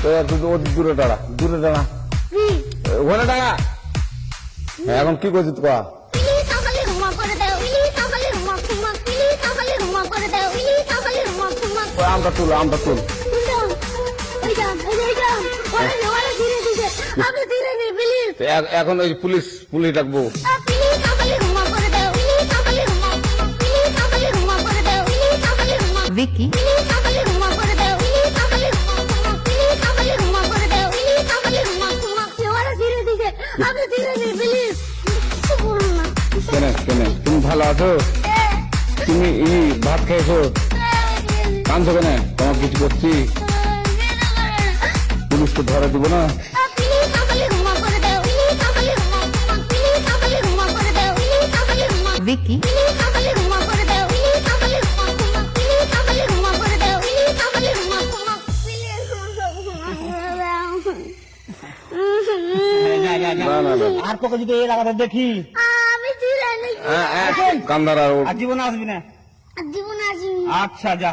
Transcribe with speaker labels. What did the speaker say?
Speaker 1: দূরে দাঁড়া, দূরে দাঁড়া, ওখানে দাঁড়া। এখন কি করছিস তোরা? আমটা তুল, আমটা তুল। এখন ওই পুলিশ ডাকবো।
Speaker 2: ভিকি
Speaker 1: তুমি ভালো আছো? তুমি ভাত খেয়েছো? কাঁদছো কেন? তোমার কিছু করছি? পুলিশ তো ধরে দিব না।
Speaker 2: ভিকি
Speaker 3: আর তোকে যদি এই লাগাতে দেখি
Speaker 1: কান্দার আর
Speaker 3: জীবনে আসবি না।
Speaker 4: জীবনে আসবি।
Speaker 3: আচ্ছা যা।